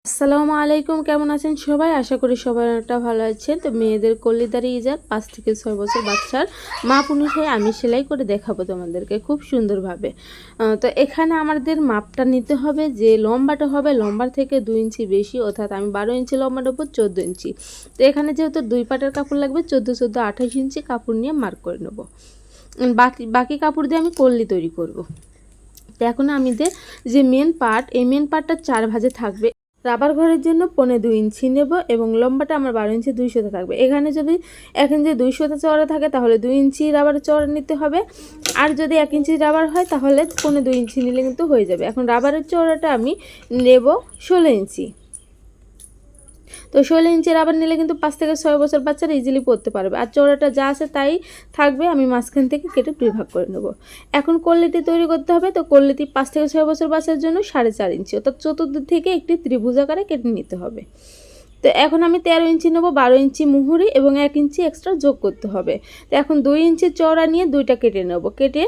আসসালামু আলাইকুম, কেমন আছেন সবাই? আশা করি সবাই অনেকটা ভালো আছেন। তো মেয়েদের কলিদারি ইজাত 5 থেকে 6 বছর বাচ্চার মাপ অনুযায়ী আমি সেলাই করে দেখাবো তোমাদেরকে খুব সুন্দরভাবে। তো এখানে আমাদের মাপটা নিতে হবে, যে লম্বাটা হবে লম্বার থেকে 2 ইঞ্চি বেশি, অর্থাৎ আমি 12 ইঞ্চি লম্বার উপর 14 ইঞ্চি। তো এখানে যেহেতু 2 পাটের কাপড় লাগবে, 14 28 ইঞ্চি কাপড় নিয়ে মার্ক করে নেব। বাকি কাপড় দিয়ে আমি কল্লি তৈরি করব। তো এখন আমাদের যে মেন পার্ট, এই মেন পার্টটা 4 ভাঁজে থাকবে। রাবার ঘরের জন্য 2.25 ইঞ্চি নেব এবং লম্বাটা আমার 12 ইঞ্চি 200 থাকবে। এখানে যদি 1 ইঞ্চি 200 চওড়া থাকে তাহলে 2 ইঞ্চি রাবার চওড়া নিতে হবে, আর যদি 1 ইঞ্চি রাবার হয় তাহলে 2.25 ইঞ্চি নিলে কিন্তু হয়ে যাবে। এখন রাবারের চওড়াটা আমি নেব 16 ইঞ্চি। তো 16 ইঞ্চি রাবার নিলে কিন্তু 5 থেকে 6 বছর বাচ্চারা ইজিলি পরতে পারবে। আর চওড়াটা যা আছে তাই থাকবে, আমি মাঝখান থেকে কেটে 2 ভাগ করে নেব। এখন কল্লিটি তৈরি করতে হবে। তো কল্লিটি 5 থেকে 6 বছর বাচ্চার জন্য 4.5 ইঞ্চি, অর্থাৎ চতুর্দিক থেকে একটি ত্রিভুজ আকারে কেটে নিতে হবে। তো এখন আমি 13 ইঞ্চি নেব, 12 ইঞ্চি মুহুরি এবং 1 ইঞ্চি এক্সট্রা যোগ করতে হবে। তো এখন 2 ইঞ্চি চওড়া নিয়ে 2টা কেটে নেব। কেটে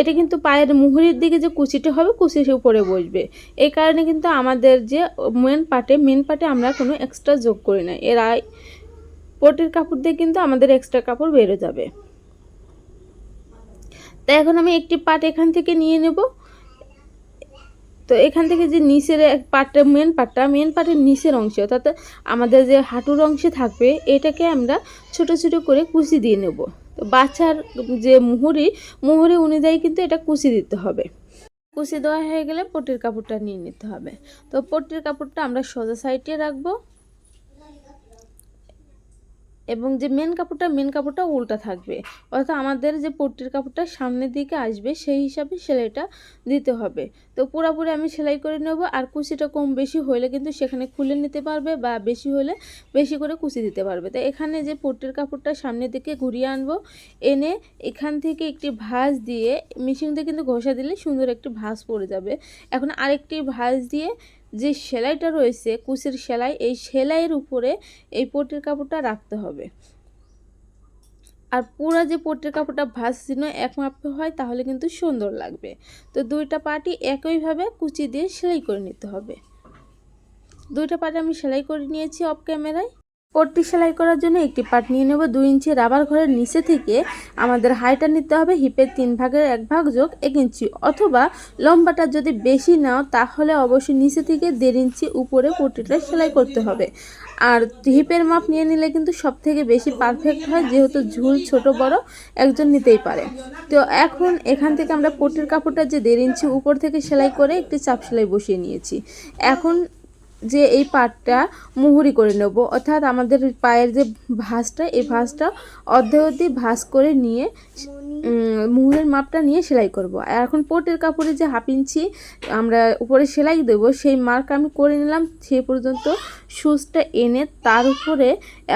এটা কিন্তু পায়ের মুহুরির দিকে যে কুচিটা হবে, কুচির উপরে বসবে। এই কারণে কিন্তু আমাদের যে মেন পার্টে আমরা কোনো এক্সট্রা যোগ করি না। পটির কাপড় দিয়ে কিন্তু আমাদের এক্সট্রা কাপড় বেরো যাবে। তাই এখন আমি একটি পার্ট এখান থেকে নিয়ে নেব। তো এখান থেকে যে নিচের পার্টটা, মেন পার্টের নিচের অংশ, অর্থাৎ আমাদের যে হাঁটুর অংশে থাকবে, এটাকে আমরা ছোট ছোট করে কুচি দিয়ে নেব। তো বাচ্চার যে মুহুরি অনুযায়ী কিন্তু এটা কুচি দিতে হবে। কুচি দেওয়া হয়ে গেলে পটির কাপড়টা নিয়ে নিতে হবে। তো পটির কাপড়টা আমরা সোজা সাইডে রাখবো এবং যে মেন কাপড়টা উল্টা থাকবে, অর্থাৎ আমাদের যে পট্টির কাপড়টা সামনের দিকে আসবে সেই হিসাবে সেলাইটা দিতে হবে। তো পুরোপুরি আমি সেলাই করে নেব। আর কুচিটা কম বেশি হলে কিন্তু সেখানে খুলে নিতে পারবে, বা বেশি হলে বেশি করে কুচি দিতে পারবে। তো এখানে যে পট্টির কাপড়টা সামনের দিকে ঘুরিয়ে আনবো, এনে এখান থেকে একটি ভাঁজ দিয়ে মেশিন দিয়ে কিন্তু ঘষা দিলে সুন্দর একটি ভাঁজ পড়ে যাবে। এখন আরেকটি ভাঁজ দিয়ে যে সেলাইটা রয়েছে, কুচির সেলাই, এই সেলাইয়ের উপরে এই পটির কাপড়টা রাখতে হবে। আর পুরো যে পটির কাপড়টা ভাঁজ চিহ্ন এক মাপে হয় তাহলে কিন্তু সুন্দর লাগবে। তো 2টা পার্টই একইভাবে কুচি দিয়ে সেলাই করে নিতে হবে। 2টা পার্ট আমি সেলাই করে নিয়েছি অফ ক্যামেরায়। পট্টি সেলাই করার জন্য একটি পার্ট নিয়ে নেব। 2 ইঞ্চি রাবার ঘরের নিচে থেকে আমাদের হাইটা নিতে হবে হিপের 3 ভাগের 1 ভাগ যোগ 1 ইঞ্চি, অথবা লম্বাটা যদি বেশি নাও তাহলে অবশ্যই নিচে থেকে 1.5 ইঞ্চি উপরে পট্টিটা সেলাই করতে হবে। আর হিপের মাপ নিয়ে নিলে কিন্তু সব থেকে বেশি পারফেক্ট হয়, যেহেতু ঝুল ছোট বড় একজন নিতেই পারে। তো এখন এখান থেকে আমরা পট্টির কাপড়টা যে 1.5 ইঞ্চি উপর থেকে সেলাই করে একটি চাপ সেলাই বসিয়ে নিয়েছি। এখন যে এই পাটটা মুহুরি করে নেব, অর্থাৎ আমাদের পায়ের যে ভাঁজটা, এই ভাঁজটা অর্ধেক ভাঁজ করে নিয়ে মুহুরের মাপটা নিয়ে সেলাই করব। আর এখন পটের কাপড়ে যে 1/2 ইঞ্চি আমরা উপরে সেলাই দেব, সেই মার্ক আমি করে নিলাম। সেই পর্যন্ত সুচটা এনে তার উপরে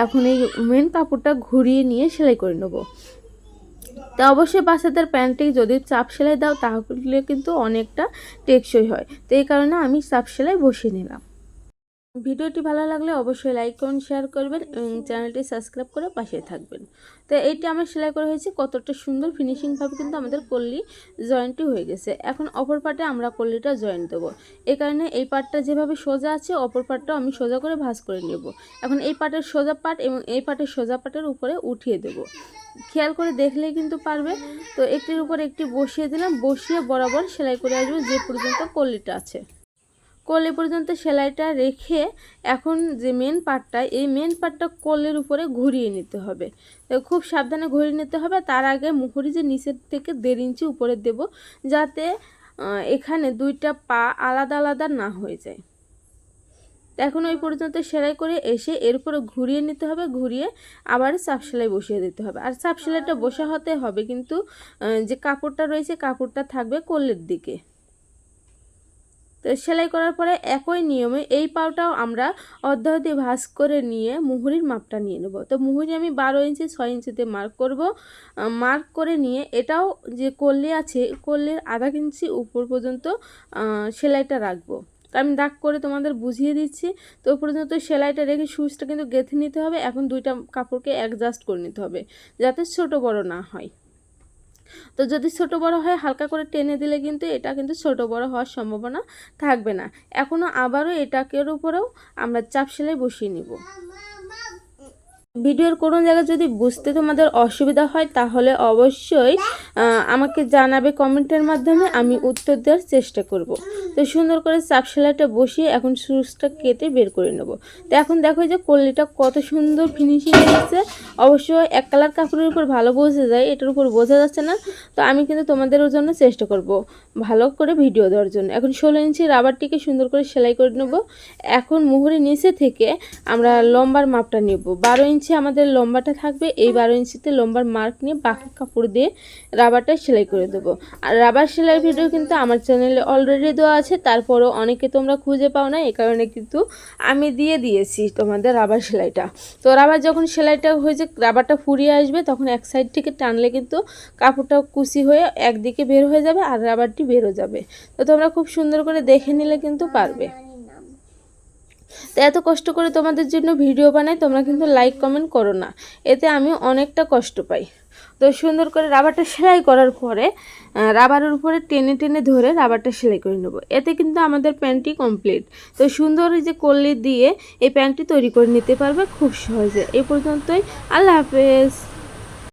এখন এই মেন কাপড়টা ঘুরিয়ে নিয়ে সেলাই করে নেব। তা অবশ্যই বাচ্চাদের প্যান্টে যদি চাপ সেলাই দাও তাহলে কিন্তু অনেকটা টেকসই হয়। তো এই কারণে আমি চাপ সেলাই বসিয়ে নিলাম। ভিডিওটি ভালো লাগলে অবশ্যই লাইক করুন, শেয়ার করবেন এবং চ্যানেলটি সাবস্ক্রাইব করে পাশে থাকবেন। তো এইটা আমার সেলাই করা হয়েছে, কতটা সুন্দর ফিনিশিংভাবে কিন্তু আমাদের কল্লি জয়েন্টটি হয়ে গেছে। এখন অপর পার্টে আমরা কল্লিটা জয়েন্ট দেবো। এই কারণে এই পার্টটা যেভাবে সোজা আছে অপর পার্টটাও আমি সোজা করে ভাঁজ করে নেব। এখন এই পার্টের সোজা পার্ট এবং এই পার্টের সোজা পার্টের উপরে উঠিয়ে দেব। খেয়াল করে দেখলেই কিন্তু পারবে। তো একটির উপর একটি বসিয়ে দিলাম, বসিয়ে বরাবর সেলাই করে আসবো যে পর্যন্ত কল্লিটা আছে। কলি পর্যন্ত সেলাইটা রেখে এখন যে মেন পার্টটা, এই মেন পার্টটা কলের উপরে ঘুরিয়ে নিতে হবে। তো খুব সাবধানে ঘুরিয়ে নিতে হবে। তার আগে মুহুরি যে নিচের থেকে 1.5 ইঞ্চি উপরে দেব, যাতে এখানে 2টা পা আলাদা আলাদা না হয়ে যায়। এখন ওই পর্যন্ত সেলাই করে এসে এর উপরে ঘুরিয়ে নিতে হবে, ঘুরিয়ে আবার চাপ সেলাই বসিয়ে দিতে হবে। আর চাপ সেলাইটা বসা হতে হবে কিন্তু যে কাপড়টা রয়েছে কাপড়টা থাকবে কোলের দিকে। তো সেলাই করার পরে একই নিয়মে এই পাউটাও আমরা অর্ধ ভাঁজ করে নিয়ে মুহুরির মাপটা নিয়ে নেব। তো মুহুরি আমি 12 ইঞ্চি 6 ইঞ্চিতে মার্ক করব। মার্ক করে নিয়ে এটাও যে কল্লি আছে, কল্লির আধা ইঞ্চি উপর পর্যন্ত সেলাইটা রাখবো। তো আমি দাগ করে তোমাদের বুঝিয়ে দিচ্ছি। তো পর্যন্ত সেলাইটা রেখে সুচটা কিন্তু গেঁথে নিতে হবে। এখন 2টা কাপড়কে অ্যাডজাস্ট করে নিতে হবে যাতে ছোট বড় না হয়। তো যদি ছোট বড় হয় হালকা করে টেনে দিলে কিন্তু এটা কিন্তু ছোট বড় হওয়ার সম্ভাবনা থাকবে না। এখনও আবারও এটাকের উপরেও আমরা চাপ সেলাই বসিয়ে নিব। ভিডিওর কোনো জায়গায় যদি বুঝতে তোমাদের অসুবিধা হয় তাহলে অবশ্যই আমাকে জানাবে কমেন্টের মাধ্যমে, আমি উত্তর দেওয়ার চেষ্টা করব। তো সুন্দর করে চাপ সেলাইটা বসিয়ে এখন সুচটা কেটে বের করে নেব। তো এখন দেখো যে কলিটা কত সুন্দর ফিনিশিং হয়েছে। অবশ্যই এক কালার কাপড়ের উপর ভালো বোঝা যায়, এটার উপর বোঝা যাচ্ছে না। তো আমি কিন্তু তোমাদের জন্য চেষ্টা করব ভালো করে ভিডিও দেওয়ার জন্য। এখন 16 ইঞ্চি রাবারটিকে সুন্দর করে সেলাই করে নেব। এখন মুহুরি নিচে থেকে আমরা লম্বার মাপটা নেব। 12 ইঞ্চি আমাদের লম্বাটা থাকবে। এই 12 ইঞ্চিতে লম্বার মার্ক নিয়ে বাকি কাপড় দিয়ে রাবারটা সেলাই করে দেবো। আর রাবার সেলাই ভিডিও কিন্তু আমার চ্যানেলে অলরেডি দেওয়া আছে, তারপরও অনেকে তোমরা খুঁজে পাও না, এই কারণে কিন্তু আমি দিয়েছি তোমাদের রাবার সেলাইটা। তো রাবার যখন সেলাইটা হয়ে যে রাবারটা ফুরিয়ে আসবে তখন এক সাইড থেকে টানলে কিন্তু কাপড়টা কুচি হয়ে একদিকে বের হয়ে যাবে আর রাবারটি বেরো যাবে। তো তোমরা খুব সুন্দর করে দেখে নিলে কিন্তু পারবে। তো এত কষ্ট করে তোমাদের জন্য ভিডিও বানাই, তোমরা কিন্তু লাইক কমেন্ট করো না, এতে আমি অনেকটা কষ্ট পাই। তো সুন্দর করে রাবারটা সেলাই করার পরে রাবারের উপরে টেনে টেনে ধরে রাবারটা সেলাই করে নেব। এতে কিন্তু আমাদের প্যান্টটি কমপ্লিট। তো সুন্দর যে কলি দিয়ে এই প্যান্টটি তৈরি করে নিতে পারবে খুব সহজে। এই পর্যন্তই, আল্লাহ হাফেজ।